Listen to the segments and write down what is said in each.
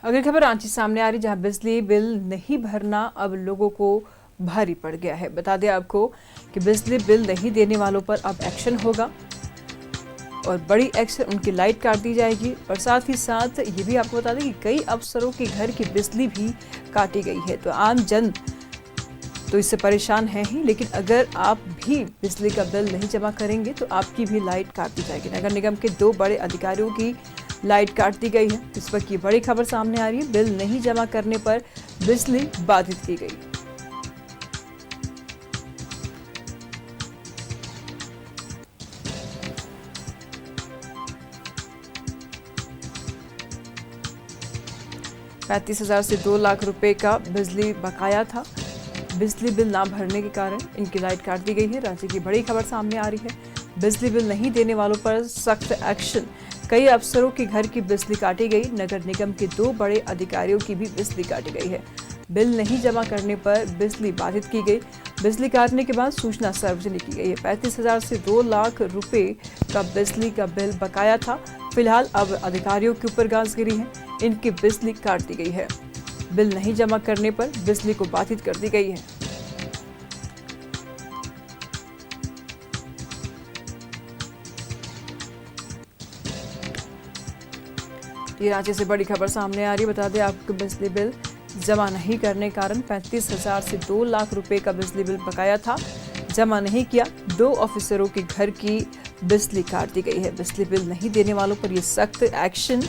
अगली खबर रांची सामने आ रही, जहां बिजली बिल नहीं भरना अब लोगों को भारी पड़ गया है। बता दें आपको कि बिजली बिल नहीं देने वालों पर अब एक्शन होगा और बड़ी एक्शन, उनकी लाइट काट दी जाएगी। और साथ ही साथ ये भी आपको बता दें कि कई अफसरों के घर की बिजली भी काटी गई है। तो आम जन तो इससे परेशान है ही, लेकिन अगर आप भी बिजली का बिल नहीं जमा करेंगे तो आपकी भी लाइट काट दी जाएगी। नगर निगम के 2 बड़े अधिकारियों की लाइट काट दी गई है। इस वक्त ये बड़ी खबर सामने आ रही है, बिल नहीं जमा करने पर बिजली बाधित की गई। $35,000 से 2 लाख रुपए का बिजली बकाया था। बिजली बिल ना भरने के कारण इनकी लाइट काट दी गई है। रांची की बड़ी खबर सामने आ रही है, बिजली बिल नहीं देने वालों पर सख्त एक्शन। कई अफसरों के घर की बिजली काटी गई। नगर निगम के 2 बड़े अधिकारियों की भी बिजली काटी गई है। बिल नहीं जमा करने पर बिजली बाधित की गई। बिजली काटने के बाद सूचना सार्वजनिक की गई है। 35,000 से 2 लाख रुपए का बिजली का बिल बकाया था। फिलहाल अब अधिकारियों के ऊपर गाज गिरी है, इनकी बिजली काट दी गई है। बिल नहीं जमा करने पर बिजली को बाधित कर दी गई है। ये रांची से बड़ी खबर सामने आ रही है। बता दें आपको, बिजली बिल जमा नहीं करने के कारण 35,000 से 2 लाख रुपए का बिजली बिल बकाया था। जमा नहीं किया, 2 ऑफिसरों के घर की बिजली काट दी गई है। बिजली बिल नहीं देने वालों पर ये सख्त एक्शन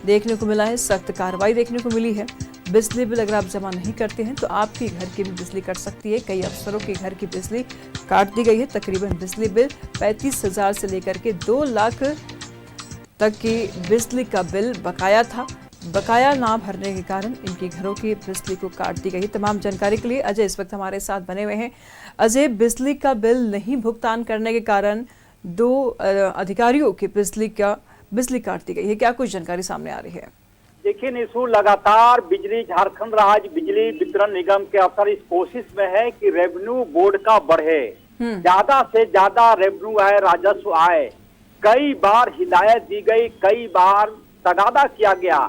देखने को मिला है, सख्त कार्रवाई देखने को मिली है। बिजली बिल अगर आप जमा नहीं करते हैं तो आपके घर की भी बिजली कट सकती है। कई अफसरों के घर की बिजली काट दी गई है। तकरीबन बिजली बिल 35,000 से लेकर के 2 लाख तक की बिजली का बिल बकाया था। बकाया ना भरने के कारण इनके घरों की बिजली को काट दी गई। तमाम जानकारी के लिए अजय इस वक्त हमारे साथ बने हुए हैं। अजय, बिजली का बिल नहीं भुगतान करने के कारण 2 अधिकारियों की बिजली काट दी गई है, क्या कुछ जानकारी सामने आ रही है? देखिए निशु, लगातार झारखंड राज्य बिजली वितरण निगम के अफसर इस कोशिश में है कि रेवेन्यू बोर्ड का बढ़े, ज्यादा से ज्यादा रेवेन्यू आए, राजस्व आए। कई बार हिदायत दी गई, कई बार तगादा किया गया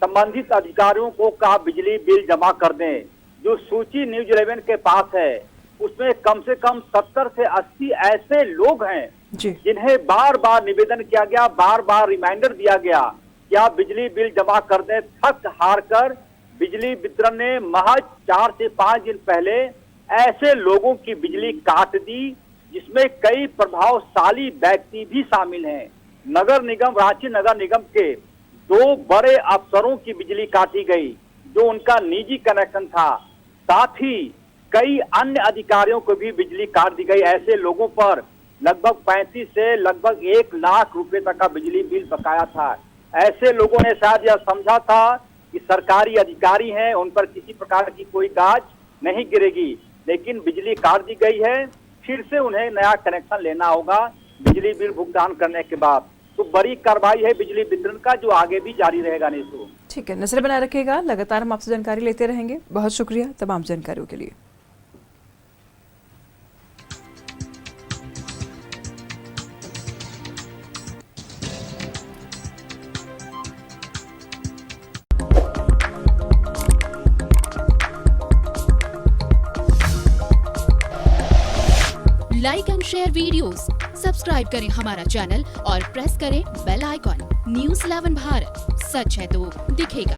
संबंधित अधिकारियों को, कहा बिजली बिल जमा कर दें। जो सूची न्यूज 11 के पास है उसमें कम से कम 70 से 80 ऐसे लोग हैं जिन्हें बार बार निवेदन किया गया, बार बार रिमाइंडर दिया गया कि आप बिजली बिल जमा कर दें। थक हार कर बिजली वितरण ने महज 4 से 5 दिन पहले ऐसे लोगों की बिजली काट दी, जिसमें कई प्रभावशाली व्यक्ति भी शामिल हैं। नगर निगम, रांची नगर निगम के 2 बड़े अफसरों की बिजली काटी गई जो उनका निजी कनेक्शन था। साथ ही कई अन्य अधिकारियों को भी बिजली काट दी गई। ऐसे लोगों पर लगभग 35 से लगभग 1 लाख रुपए तक का बिजली बिल बकाया था। ऐसे लोगों ने शायद यह समझा था कि सरकारी अधिकारी हैं, उन पर किसी प्रकार की कोई गाज नहीं गिरेगी, लेकिन बिजली काट दी गई है। फिर से उन्हें नया कनेक्शन लेना होगा बिजली बिल भुगतान करने के बाद। तो बड़ी कार्रवाई है बिजली वितरण का, जो आगे भी जारी रहेगा। निशु, ठीक है, नजर बनाए रखिएगा, लगातार हम आपसे जानकारी लेते रहेंगे। बहुत शुक्रिया तमाम जानकारियों के लिए। Like and share videos, subscribe करें हमारा चैनल और प्रेस करें बेल आइकॉन। न्यूज़ 11 भारत, सच है तो दिखेगा।